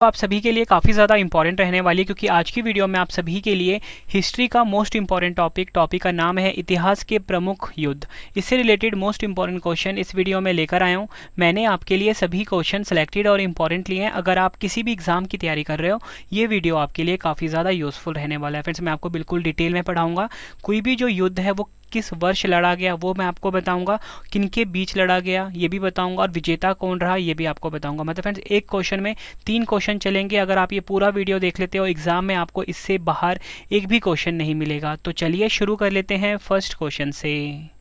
तो आप सभी के लिए काफ़ी ज़्यादा इंपॉर्टेंट रहने वाली है, क्योंकि आज की वीडियो में आप सभी के लिए हिस्ट्री का मोस्ट इंपॉर्टेंट टॉपिक का नाम है इतिहास के प्रमुख युद्ध। इससे रिलेटेड मोस्ट इंपॉर्टेंट क्वेश्चन इस वीडियो में लेकर आया हूँ। मैंने आपके लिए सभी क्वेश्चन सेलेक्टेड और इंपॉर्टेंट लिए हैं। अगर आप किसी भी एग्जाम की तैयारी कर रहे हो, ये वीडियो आपके लिए काफ़ी ज़्यादा यूजफुल रहने वाला है। फ्रेंड्स, मैं आपको बिल्कुल डिटेल में पढ़ाऊँगा। कोई भी जो युद्ध है वो किस वर्ष लड़ा गया वो मैं आपको बताऊंगा, किनके बीच लड़ा गया ये भी बताऊंगा, और विजेता कौन रहा ये भी आपको बताऊंगा। मतलब फ्रेंड्स, एक क्वेश्चन में 3 क्वेश्चन चलेंगे। अगर आप ये पूरा वीडियो देख लेते हो, एग्जाम में आपको इससे बाहर एक भी क्वेश्चन नहीं मिलेगा। तो चलिए शुरू कर लेते हैं फर्स्ट क्वेश्चन से।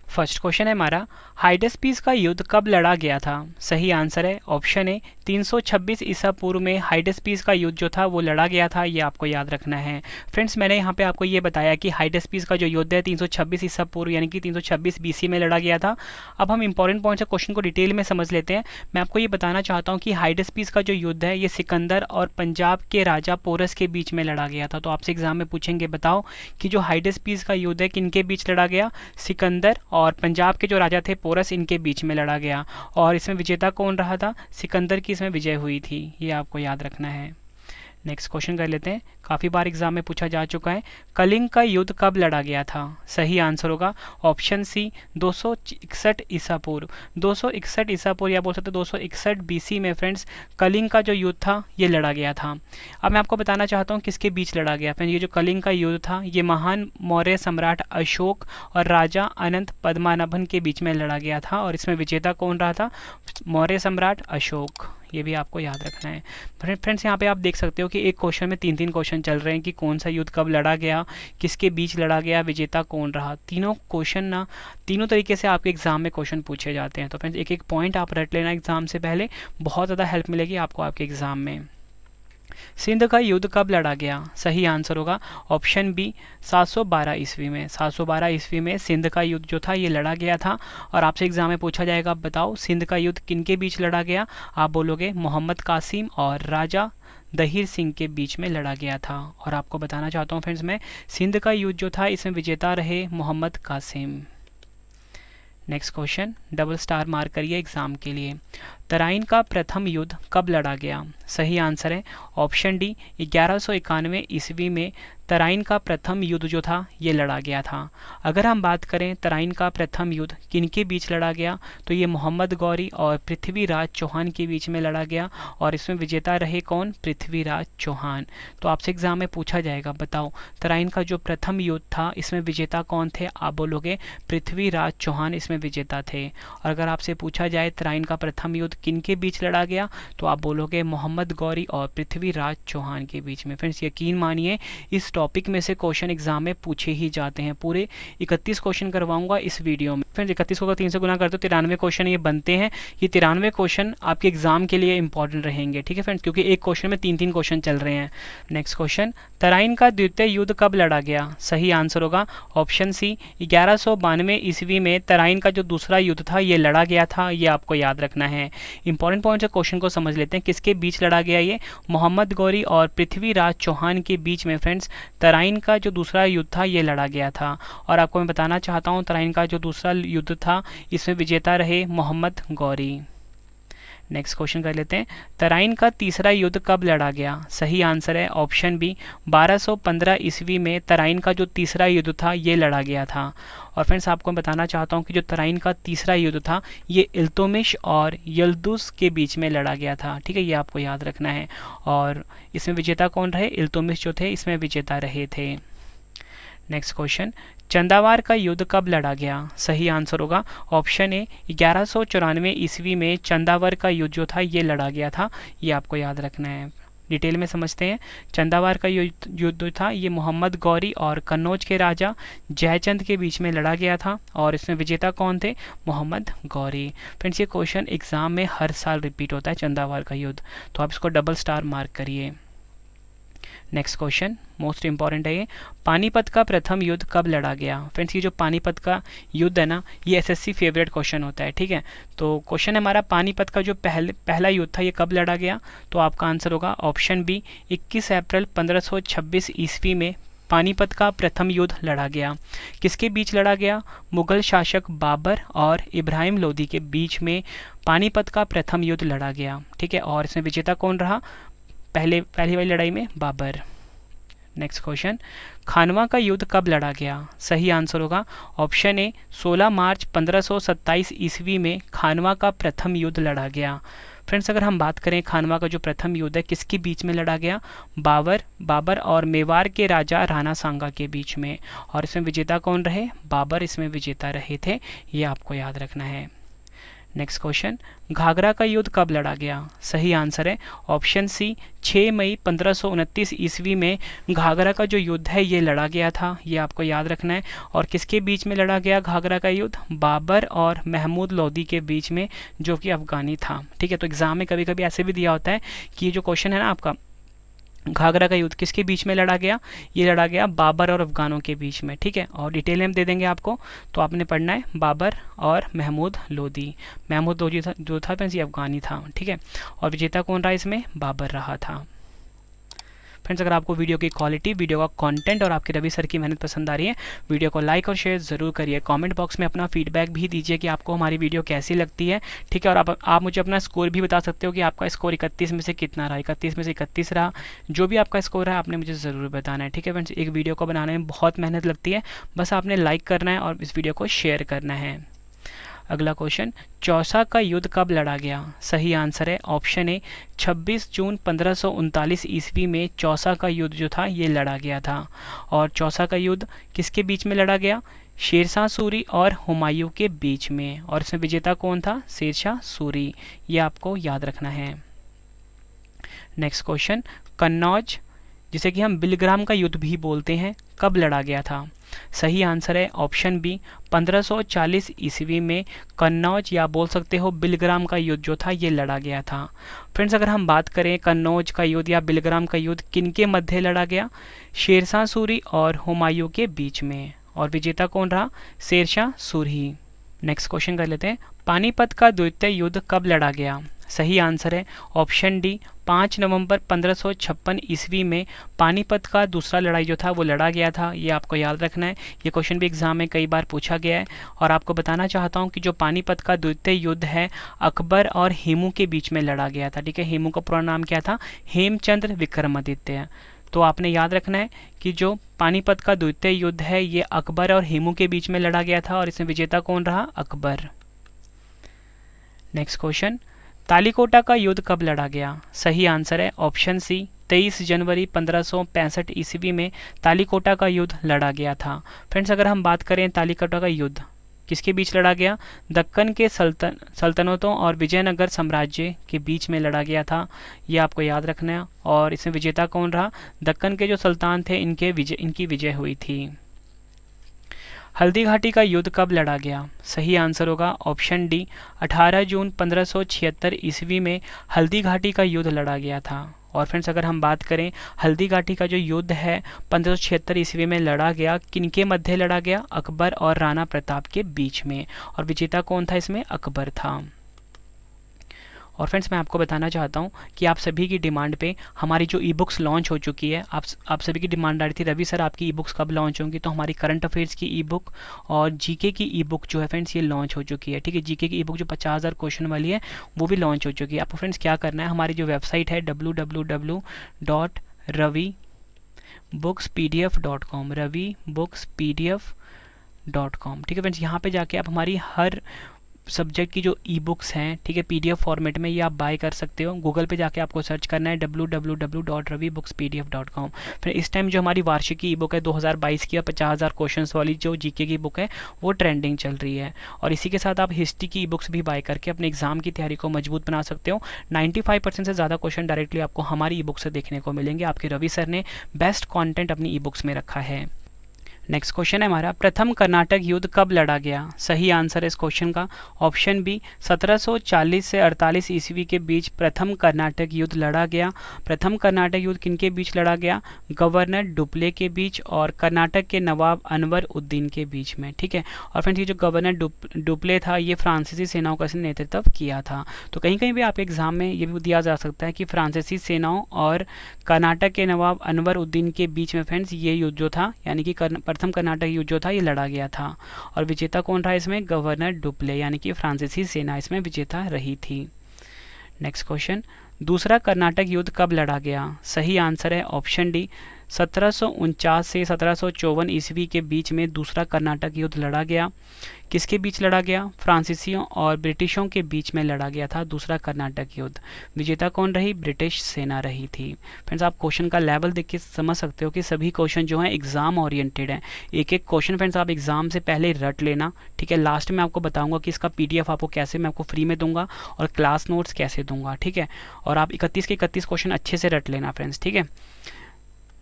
फर्स्ट क्वेश्चन है हमारा, हाइडेस्पीस का युद्ध कब लड़ा गया था? सही आंसर है ऑप्शन ए 326 ईसा पूर्व में हाइडेस्पीस का युद्ध जो था वो लड़ा गया था। ये आपको याद रखना है। फ्रेंड्स, मैंने यहाँ पे आपको ये बताया कि हाइडेस्पीस का जो युद्ध है 326 ईसा पूर्व यानी कि 326 बीसी में लड़ा गया था। अब हम इंपॉर्टेंट पॉइंट्स है क्वेश्चन को डिटेल में समझ लेते हैं। मैं आपको ये बताना चाहता हूँ कि हाइडेस्पीस का जो युद्ध है ये सिकंदर और पंजाब के राजा पोरस के बीच में लड़ा गया था। तो आपसे एग्जाम में पूछेंगे, बताओ कि जो हाइडेस्पीस का युद्ध है किनके बीच लड़ा गया? सिकंदर और पंजाब के जो राजा थे पोरस, इनके बीच में लड़ा गया। और इसमें विजेता कौन रहा था? सिकंदर की इसमें विजय हुई थी। ये आपको याद रखना है। नेक्स्ट क्वेश्चन कर लेते हैं, काफ़ी बार एग्जाम में पूछा जा चुका है। कलिंग का युद्ध कब लड़ा गया था? सही आंसर होगा ऑप्शन सी 261 ईसा पूर्व। 261 ईसा पूर्व या बोल सकते 261 बीसी में फ्रेंड्स कलिंग का जो युद्ध था ये लड़ा गया था। अब मैं आपको बताना चाहता हूँ किसके बीच लड़ा गया। फ्रेंड्स, ये जो कलिंग का युद्ध था ये महान मौर्य सम्राट अशोक और राजा अनंत पद्मनाभन के बीच में लड़ा गया था। और इसमें विजेता कौन रहा था? मौर्य सम्राट अशोक। ये भी आपको याद रखना है। फ्रेंड्स, यहाँ पे आप देख सकते हो कि एक क्वेश्चन में 3 क्वेश्चन चल रहे हैं कि कौन सा युद्ध कब लड़ा गया, किसके बीच लड़ा गया, विजेता कौन रहा। तीनों क्वेश्चन ना तीनों तरीके से आपके एग्जाम में क्वेश्चन पूछे जाते हैं। तो फ्रेंड्स, एक एक पॉइंट आप रट लेना एग्जाम से पहले, बहुत ज़्यादा हेल्प मिलेगी आपको आपके एग्जाम में। सिंध का युद्ध कब लड़ा गया? सही आंसर होगा ऑप्शन बी 712 ईस्वी में। 712 ईस्वी में सिंध का युद्ध जो था ये लड़ा गया था। और आपसे एग्जाम में पूछा जाएगा, बताओ सिंध का युद्ध किनके बीच लड़ा गया? आप बोलोगे मोहम्मद कासिम और राजा दहीर सिंह के बीच में लड़ा गया था। और आपको बताना चाहता हूँ फ्रेंड्स, मैं सिंध का युद्ध जो था इसमें विजेता रहे Mohammad Qasim. Next question, double star mark करिए एग्जाम के लिए। तराइन का प्रथम युद्ध कब लड़ा गया? सही आंसर है ऑप्शन डी 1191 ईस्वी में तराइन का प्रथम युद्ध जो था ये लड़ा गया था। अगर हम बात करें तराइन का प्रथम युद्ध किनके बीच लड़ा गया, तो ये मोहम्मद गौरी और पृथ्वीराज चौहान के बीच में लड़ा गया। और इसमें विजेता रहे कौन? पृथ्वीराज चौहान। तो आपसे एग्जाम में पूछा जाएगा, बताओ तराइन का जो प्रथम युद्ध था इसमें विजेता कौन थे? आप बोलोगे पृथ्वीराज चौहान इसमें विजेता थे। और अगर आपसे पूछा जाए तराइन का प्रथम युद्ध किनके बीच लड़ा गया, तो आप बोलोगे मोहम्मद गौरी और पृथ्वीराज चौहान के बीच में। फ्रेंड्स, यकीन मानिए इस टॉपिक में से क्वेश्चन एग्जाम में पूछे ही जाते हैं। पूरे 31 क्वेश्चन करवाऊंगा इस वीडियो में। फ्रेंड्स, 31 को 3 से गुना करते हो 93 क्वेश्चन ये बनते हैं। ये 93 क्वेश्चन आपके एग्जाम के लिए इंपॉर्टेंट रहेंगे, ठीक है फ्रेंड्स, क्योंकि एक क्वेश्चन में 3 क्वेश्चन चल रहे हैं। नेक्स्ट क्वेश्चन, तराइन का द्वितीय युद्ध कब लड़ा गया? सही आंसर होगा ऑप्शन सी 1192 ईस्वी में तराइन का जो दूसरा युद्ध था ये लड़ा गया था। ये आपको याद रखना है। इंपॉर्टेंट पॉइंट है, क्वेश्चन को समझ लेते हैं। किसके बीच लड़ा गया? ये मोहम्मद गौरी और पृथ्वीराज चौहान के बीच में फ्रेंड्स तराइन का जो दूसरा युद्ध था ये लड़ा गया था। और आपको मैं बताना चाहता हूँ तराइन का जो दूसरा युद्ध था इसमें विजेता रहे मोहम्मद गौरी। नेक्स्ट क्वेश्चन कर लेते हैं, तराइन का तीसरा युद्ध कब लड़ा गया? सही आंसर है ऑप्शन बी 1215 ईस्वी में तराइन का जो तीसरा युद्ध था ये लड़ा गया था। और फ्रेंड्स, आपको मैं बताना चाहता हूँ कि जो तराइन का तीसरा युद्ध था ये इल्तुतमिश और यल्दुस के बीच में लड़ा गया था, ठीक है, ये आपको याद रखना है। और इसमें विजेता कौन रहे? इल्तुतमिश जो थे इसमें विजेता रहे थे। नेक्स्ट क्वेश्चन, चंदावार का युद्ध कब लड़ा गया? सही आंसर होगा ऑप्शन ए 1194 ईस्वी में चंदावर का युद्ध जो था ये लड़ा गया था। ये आपको याद रखना है। डिटेल में समझते हैं। चंदावार का युद्ध था ये मोहम्मद गौरी और कन्नौज के राजा जयचंद के बीच में लड़ा गया था। और इसमें विजेता कौन थे? मोहम्मद गौरी। फ्रेंड्स, ये क्वेश्चन एग्जाम में हर साल रिपीट होता है चंदावार का युद्ध, तो आप इसको डबल स्टार मार्क करिए। नेक्स्ट क्वेश्चन मोस्ट इंपॉर्टेंट है ये, पानीपत का प्रथम युद्ध कब लड़ा गया? फ्रेंड्स, ये जो पानीपत का युद्ध है ना ये एसएससी फेवरेट क्वेश्चन होता है, ठीक है। तो क्वेश्चन है हमारा, पानीपत का जो पहला युद्ध था ये कब लड़ा गया? तो आपका आंसर होगा ऑप्शन बी 21 अप्रैल 1526 ईस्वी में पानीपत का प्रथम युद्ध लड़ा गया। किसके बीच लड़ा गया? मुगल शासक बाबर और इब्राहिम लोदी के बीच में पानीपत का प्रथम युद्ध लड़ा गया, ठीक है। और इसमें विजेता कौन रहा? पहली वाली लड़ाई में बाबर। नेक्स्ट क्वेश्चन, खानवा का युद्ध कब लड़ा गया? सही आंसर होगा ऑप्शन ए 16 मार्च 1527 ईस्वी में खानवा का प्रथम युद्ध लड़ा गया। फ्रेंड्स, अगर हम बात करें खानवा का जो प्रथम युद्ध है किसके बीच में लड़ा गया? बाबर और मेवाड़ के राजा राणा सांगा के बीच में। और इसमें विजेता कौन रहे? बाबर इसमें विजेता रहे थे, ये आपको याद रखना है। नेक्स्ट क्वेश्चन, घाघरा का युद्ध कब लड़ा गया? सही आंसर है ऑप्शन सी 6 मई 1529 ईस्वी में घाघरा का जो युद्ध है ये लड़ा गया था, ये आपको याद रखना है। और किसके बीच में लड़ा गया घाघरा का युद्ध? बाबर और महमूद लोदी के बीच में, जो कि अफगानी था। ठीक है, तो एग्जाम में कभी कभी ऐसे भी दिया होता है कि ये जो क्वेश्चन है ना आपका, घाघरा का युद्ध किसके बीच में लड़ा गया? ये लड़ा गया बाबर और अफगानों के बीच में। ठीक है, और डिटेल में दे देंगे आपको, तो आपने पढ़ना है बाबर और महमूद लोदी। महमूद लोदी जो था फ्रेंड्स ये अफगानी था। ठीक है, और विजेता कौन रहा इसमें? बाबर रहा था। फ्रेंड्स, अगर आपको वीडियो की क्वालिटी, वीडियो का कंटेंट और आपके रवि सर की मेहनत पसंद आ रही है, वीडियो को लाइक और शेयर ज़रूर करिए। कमेंट बॉक्स में अपना फीडबैक भी दीजिए कि आपको हमारी वीडियो कैसी लगती है। ठीक है, और आप मुझे अपना स्कोर भी बता सकते हो कि आपका स्कोर 31 में से कितना रहा, 31 में से 31 रहा। जो भी आपका स्कोर है आपने मुझे ज़रूर बताना है। ठीक है फ्रेंड्स, एक वीडियो को बनाने में बहुत मेहनत लगती है, बस आपने लाइक करना है और इस वीडियो को शेयर करना है। अगला क्वेश्चन, चौसा का युद्ध कब लड़ा गया? सही आंसर है ऑप्शन ए 26 जून 1539 ईस्वी में चौसा का युद्ध जो था ये लड़ा गया था। और चौसा का युद्ध किसके बीच में लड़ा गया? शेरशाह सूरी और हुमायूं के बीच में। और इसमें विजेता कौन था? शेरशाह सूरी, ये आपको याद रखना है। नेक्स्ट क्वेश्चन, कन्नौज जिसे कि हम बिलग्राम का युद्ध भी बोलते हैं, कब लड़ा गया था? सही आंसर है ऑप्शन बी 1540 ईस्वी में कन्नौज या बोल सकते हो बिलग्राम का युद्ध जो था ये लड़ा गया था। फ्रेंड्स, अगर हम बात करें कन्नौज का युद्ध या बिलग्राम का युद्ध किनके मध्य लड़ा गया? शेरशाह सूरी और हुमायूं के बीच में। और विजेता कौन रहा? शेरशाह सूरी। नेक्स्ट क्वेश्चन कर लेते हैं, पानीपत का द्वितीय युद्ध कब लड़ा गया? सही आंसर है ऑप्शन डी 5 नवंबर 1556 ईस्वी में पानीपत का दूसरा लड़ाई जो था वो लड़ा गया था, ये आपको याद रखना है। ये क्वेश्चन भी एग्जाम में कई बार पूछा गया है। और आपको बताना चाहता हूँ कि जो पानीपत का द्वितीय युद्ध है अकबर और हेमू के बीच में लड़ा गया था। ठीक है, हेमू का पूरा नाम क्या था? हेमचंद्र विक्रमादित्य। तो आपने याद रखना है कि जो पानीपत का द्वितीय युद्ध है ये अकबर और हेमू के बीच में लड़ा गया था और इसमें विजेता कौन रहा? अकबर। नेक्स्ट क्वेश्चन, तालीकोटा का युद्ध कब लड़ा गया? सही आंसर है ऑप्शन सी 23 जनवरी 1565 ईस्वी में तालीकोटा का युद्ध लड़ा गया था। फ्रेंड्स, अगर हम बात करें तालीकोटा का युद्ध किसके बीच लड़ा गया? दक्कन के सल्तनतों और विजयनगर साम्राज्य के बीच में लड़ा गया था, ये आपको याद रखना है। और इसमें विजेता कौन रहा? दक्कन के जो सुल्तान थे इनकी विजय हुई थी। हल्दी घाटी का युद्ध कब लड़ा गया? सही आंसर होगा ऑप्शन डी 18 जून 1576 ईस्वी में हल्दी घाटी का युद्ध लड़ा गया था। और फ्रेंड्स, अगर हम बात करें हल्दी घाटी का जो युद्ध है 1576 ईस्वी में लड़ा गया, किनके मध्य लड़ा गया? अकबर और राणा प्रताप के बीच में। और विजेता कौन था इसमें? अकबर था। और फ्रेंड्स, मैं आपको बताना चाहता हूँ कि आप सभी की डिमांड पे हमारी जो ई बुक्स लॉन्च हो चुकी है, आप सभी की डिमांड आ रही थी रवि सर आपकी ई बुक्स कब लॉन्च होंगी, तो हमारी करंट अफेयर्स की ई बुक और जीके की ई बुक जो है फ्रेंड्स ये लॉन्च हो चुकी है। ठीक है, जीके की ई बुक जो 50,000 क्वेश्चन वाली है वो भी लॉन्च हो चुकी है। आपको फ्रेंड्स क्या करना है, हमारी जो वेबसाइट है www.ravibooks.pdf.com ravibooks.pdf.com। ठीक है फ्रेंड्स, यहाँ पे जाके आप हमारी हर सब्जेक्ट की जो ई बुक्स हैं, ठीक है, पीडीएफ फॉर्मेट में ये आप बाय कर सकते हो। गूगल पे जाके आपको सर्च करना है www.ravibooks.pdf.com। फिर इस टाइम जो हमारी वार्षिक ई बुक है 2022 की 50,000 क्वेश्चंस वाली जो जीके की बुक है वो ट्रेंडिंग चल रही है। और इसी के साथ आप हिस्ट्री की ई बुक्स भी बाय करके अपने एग्जाम की तैयारी को मजबूत बना सकते हो। 95% से ज़्यादा क्वेश्चन डायरेक्टली आपको हमारी ई बुक से देखने को मिलेंगे। आपके रवि सर ने बेस्ट कॉन्टेंट अपनी ई बुक्स में रखा है। नेक्स्ट क्वेश्चन है हमारा, प्रथम कर्नाटक युद्ध कब लड़ा गया? सही आंसर है इस क्वेश्चन का ऑप्शन बी 1740 से 48 ईस्वी के बीच प्रथम कर्नाटक युद्ध लड़ा गया। प्रथम कर्नाटक युद्ध किनके बीच लड़ा गया? गवर्नर डुप्ले के बीच और कर्नाटक के नवाब अनवर उद्दीन के बीच में। ठीक है, और फ्रेंड्स ये जो गवर्नर डुप्ले था ये फ्रांसीसी सेनाओं का नेतृत्व किया था। तो कहीं कहीं भी आप एग्जाम में ये भी दिया जा सकता है कि फ्रांसीसी सेनाओं और कर्नाटक के नवाब अनवर उद्दीन के बीच में फ्रेंड्स ये युद्ध जो था यानी कि प्रथम कर्नाटक युद्ध जो था ये लड़ा गया था। और विजेता कौन रहा इसमें? गवर्नर डुप्ले यानी कि फ्रांसीसी सेना इसमें विजेता रही थी। नेक्स्ट क्वेश्चन, दूसरा कर्नाटक युद्ध कब लड़ा गया? सही आंसर है ऑप्शन डी, 1749 से 1754 ईस्वी के बीच में दूसरा कर्नाटक युद्ध लड़ा गया। किसके बीच लड़ा गया? फ्रांसीसियों और ब्रिटिशों के बीच में लड़ा गया था दूसरा कर्नाटक युद्ध। विजेता कौन रही? ब्रिटिश सेना रही थी। फ्रेंड्स, आप क्वेश्चन का लेवल देख के समझ सकते हो कि सभी क्वेश्चन जो हैं एग्जाम ओरिएंटेड हैं। एक एक क्वेश्चन फ्रेंड्स आप एग्जाम से पहले रट लेना, ठीक है। लास्ट में आपको बताऊंगा कि इसका PDF आपको कैसे मैं आपको फ्री में दूंगा और क्लास नोट्स कैसे दूंगा, ठीक है। और आप 31 के 31 क्वेश्चन अच्छे से रट लेना फ्रेंड्स, ठीक है।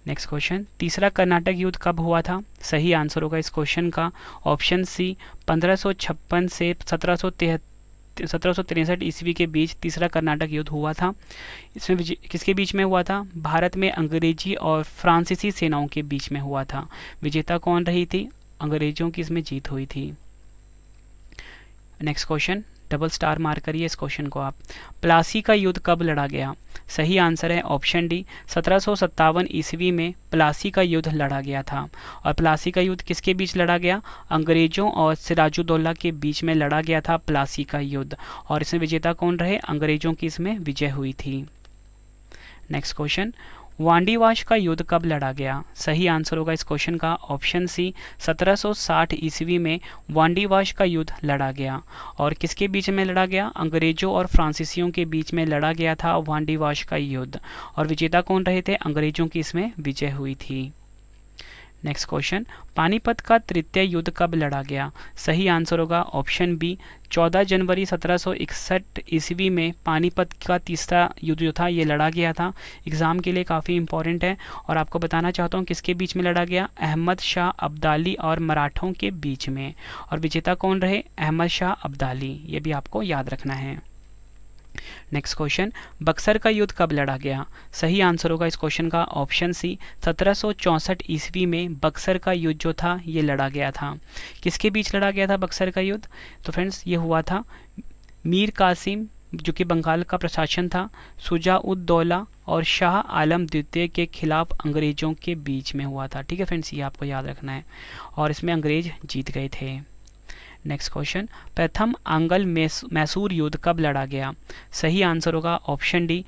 नेक्स्ट क्वेश्चन, तीसरा कर्नाटक युद्ध कब हुआ था? सही आंसर होगा इस क्वेश्चन का ऑप्शन सी, 1556 से 1763 ईस्वी के बीच तीसरा कर्नाटक युद्ध हुआ था। इसमें किसके बीच में हुआ था? भारत में अंग्रेजी और फ्रांसीसी सेनाओं के बीच में हुआ था। विजेता कौन रही थी? अंग्रेजों की इसमें जीत हुई थी। Next question, double star mark करिए इस क्वेश्चन को आप। प्लासी का युद्ध कब लड़ा गया? सही आंसर है ऑप्शन डी, 1757 ईस्वी में प्लासी का युद्ध लड़ा गया था। और प्लासी का युद्ध किसके बीच लड़ा गया? अंग्रेजों और सिराजुद्दौला के बीच में लड़ा गया था प्लासी का युद्ध। और इसमें विजेता कौन रहे? अंग्रेजों की इसमें विजय हुई थी। नेक्स्ट क्वेश्चन, वांडीवाश का युद्ध कब लड़ा गया? सही आंसर होगा इस क्वेश्चन का ऑप्शन सी, 1760 ईस्वी में वांडीवाश का युद्ध लड़ा गया। और किसके बीच में लड़ा गया? अंग्रेजों और फ्रांसीसियों के बीच में लड़ा गया था वांडीवाश का युद्ध। और विजेता कौन रहे थे? अंग्रेजों की इसमें विजय हुई थी। नेक्स्ट क्वेश्चन, पानीपत का तृतीय युद्ध कब लड़ा गया? सही आंसर होगा ऑप्शन बी, 14 जनवरी 1761 ईस्वी में पानीपत का तीसरा युद्ध जो था ये लड़ा गया था। एग्जाम के लिए काफ़ी इंपॉर्टेंट है। और आपको बताना चाहता हूँ किसके बीच में लड़ा गया? अहमद शाह अब्दाली और मराठों के बीच में। और विजेता कौन रहे? अहमद शाह अब्दाली। ये भी आपको याद रखना है। नेक्स्ट क्वेश्चन, बक्सर का युद्ध कब लड़ा गया? सही आंसर होगा इस क्वेश्चन का ऑप्शन सी, 1764 ईस्वी में बक्सर का युद्ध जो था ये लड़ा गया था। किसके बीच लड़ा गया था बक्सर का युद्ध? तो फ्रेंड्स ये हुआ था मीर कासिम जो कि बंगाल का प्रशासन था, शुजा-उद-दौला और शाह आलम द्वितीय के खिलाफ अंग्रेजों के बीच में हुआ था। ठीक है फ्रेंड्स, ये आपको याद रखना है। और इसमें अंग्रेज जीत गए थे। नेक्स्ट क्वेश्चन, प्रथम आंग्ल मैसूर युद्ध कब लड़ा गया? सही आंसर होगा ऑप्शन डी,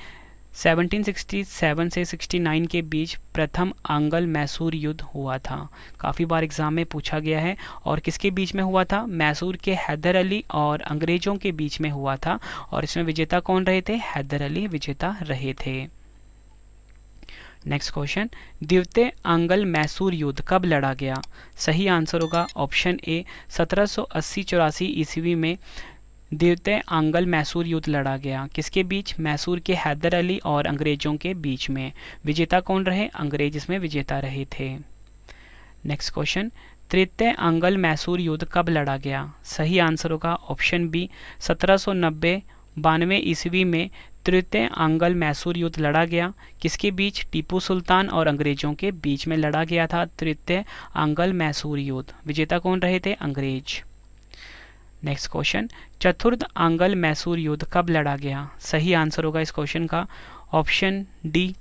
1767 से 69 के बीच प्रथम आंग्ल मैसूर युद्ध हुआ था। काफ़ी बार एग्जाम में पूछा गया है। और किसके बीच में हुआ था? मैसूर के हैदर अली और अंग्रेजों के बीच में हुआ था। और इसमें विजेता कौन रहे थे? हैदर अली विजेता रहे थे। नेक्स्ट क्वेश्चन, द्वितीय आंग्ल मैसूर युद्ध कब लड़ा गया? सही आंसर होगा ऑप्शन ए, 1780-84 ईस्वी में द्वितीय आंग्ल मैसूर युद्ध लड़ा गया। किसके बीच? मैसूर के हैदर अली और अंग्रेजों के बीच में। विजेता कौन रहे? अंग्रेज इसमें विजेता रहे थे। नेक्स्ट क्वेश्चन, तृतीय आंग्ल मैसूर युद्ध कब लड़ा गया? सही आंसर होगा ऑप्शन बी, 1790-92 ईस्वी में तृतीय आंग्ल मैसूर युद्ध लड़ा गया। किसके बीच? टीपू सुल्तान और अंग्रेजों के बीच में लड़ा गया था तृतीय आंग्ल मैसूर युद्ध। विजेता कौन रहे थे? अंग्रेज। नेक्स्ट क्वेश्चन, चतुर्थ आंग्ल मैसूर युद्ध कब लड़ा गया? सही आंसर होगा इस क्वेश्चन का ऑप्शन डी,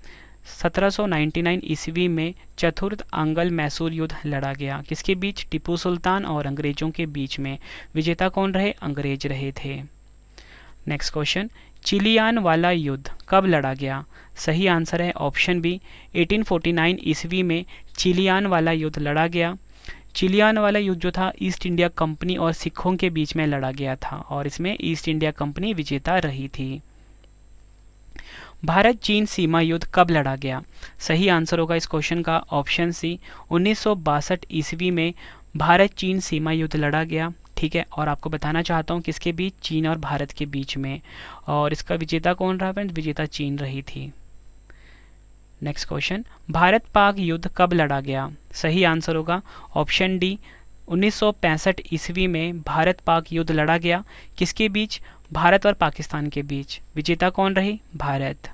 1799 ईस्वी में चतुर्थ आंग्ल मैसूर युद्ध लड़ा गया। किसके बीच? टीपू सुल्तान और अंग्रेजों के बीच में। विजेता कौन रहे? अंग्रेज रहे थे। नेक्स्ट क्वेश्चन, चिलियान वाला युद्ध कब लड़ा गया? सही आंसर है ऑप्शन बी, 1849 ईस्वी में चिलियान वाला युद्ध लड़ा गया। चिलियान वाला युद्ध जो था ईस्ट इंडिया कंपनी और सिखों के बीच में लड़ा गया था। और इसमें ईस्ट इंडिया कंपनी विजेता रही थी। भारत चीन सीमा युद्ध कब लड़ा गया? सही आंसर होगा इस क्वेश्चन का ऑप्शन सी, 1962 ईस्वी में भारत चीन सीमा युद्ध लड़ा गया। ठीक है, और आपको बताना चाहता हूँ किसके बीच? चीन और भारत के बीच में। और इसका विजेता कौन रहा फ्रेंड्स? विजेता चीन रही थी। नेक्स्ट क्वेश्चन, भारत पाक युद्ध कब लड़ा गया? सही आंसर होगा ऑप्शन डी, 1965 ईस्वी में भारत पाक युद्ध लड़ा गया। किसके बीच? भारत और पाकिस्तान के बीच। विजेता कौन रही? भारत।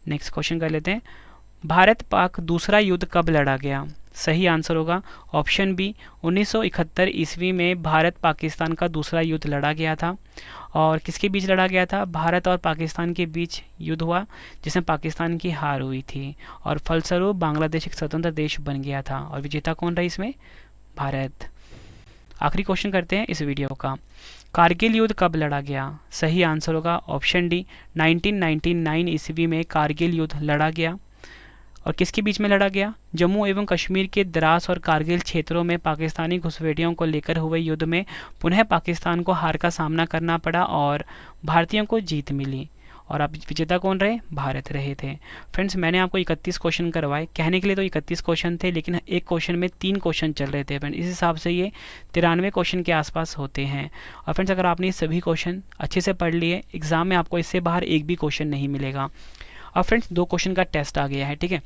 नेक्स्ट क्वेश्चन कर लेते हैं, भारत पाक दूसरा युद्ध कब लड़ा गया? सही आंसर होगा ऑप्शन बी, 1971 ईस्वी में भारत पाकिस्तान का दूसरा युद्ध लड़ा गया था। और किसके बीच लड़ा गया था? भारत और पाकिस्तान के बीच युद्ध हुआ जिसमें पाकिस्तान की हार हुई थी। और फलस्वरूप बांग्लादेश एक स्वतंत्र देश बन गया था। और विजेता कौन रहा इसमें? भारत। आखिरी क्वेश्चन करते हैं इस वीडियो का, कारगिल युद्ध कब लड़ा गया? सही आंसर होगा ऑप्शन डी, 1999 ईस्वी में कारगिल युद्ध लड़ा गया। और किसके बीच में लड़ा गया? जम्मू एवं कश्मीर के द्रास और कारगिल क्षेत्रों में पाकिस्तानी घुसपैठियों को लेकर हुए युद्ध में पुनः पाकिस्तान को हार का सामना करना पड़ा और भारतीयों को जीत मिली। और अब विजेता कौन रहे? भारत रहे थे। फ्रेंड्स, मैंने आपको 31 क्वेश्चन करवाए, कहने के लिए तो 31 क्वेश्चन थे, लेकिन एक क्वेश्चन में 3 क्वेश्चन चल रहे थे फ्रेंड्स, इस हिसाब से ये 93 क्वेश्चन के आसपास होते हैं। और फ्रेंड्स, अगर आपने सभी क्वेश्चन अच्छे से पढ़ लिए, एग्जाम में आपको इससे बाहर एक भी क्वेश्चन नहीं मिलेगा। और फ्रेंड्स, 2 क्वेश्चन का टेस्ट आ गया है, ठीक है।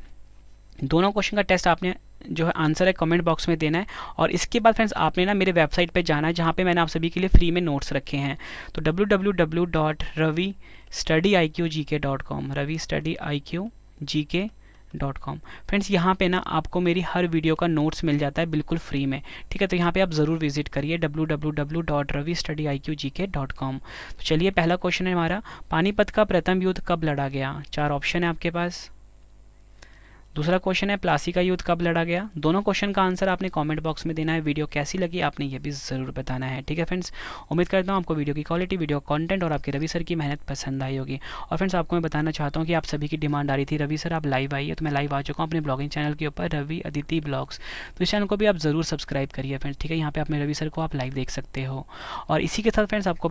दोनों क्वेश्चन का टेस्ट आपने जो है आंसर है कमेंट बॉक्स में देना है। और इसके बाद फ्रेंड्स आपने ना मेरे वेबसाइट पे जाना है, जहाँ पे मैंने आप सभी के लिए फ्री में नोट्स रखे हैं। तो www.ravistudiiqgk.com ravistudiiqgk.com फ्रेंड्स, यहाँ पे ना आपको मेरी हर वीडियो का नोट्स मिल जाता है बिल्कुल फ्री में, ठीक है। तो यहाँ पे आप ज़रूर विजिट करिए www.ravistudiiqgk.com। तो चलिए, पहला क्वेश्चन है हमारा, पानीपत का प्रथम युद्ध कब लड़ा गया? 4 ऑप्शन है आपके पास। दूसरा क्वेश्चन है, प्लासी का युद्ध कब लड़ा गया? दोनों क्वेश्चन का आंसर आपने कमेंट बॉक्स में देना है। वीडियो कैसी लगी आपने ये भी ज़रूर बताना है, ठीक है फ्रेंड्स। उम्मीद करता हूँ आपको वीडियो की क्वालिटी, वीडियो कंटेंट और आपके रवि सर की मेहनत पसंद आई होगी। और फ्रेंड्स, आपको मैं बताना चाहता हूँ कि आप सभी की डिमांड आ रही थी, रवि सर आप लाइव आइए, तो मैं लाइव आ चुका हूँ अपने ब्लॉगिंग चैनल के ऊपर, रवि अदिति ब्लॉग्स। तो इस चैनल को भी आप ज़रूर सब्सक्राइब करिए फ्रेंड्स, ठीक है। यहाँ पे अपने रवि सर को आप लाइव देख सकते हो। और इसी के साथ फ्रेंड्स आपको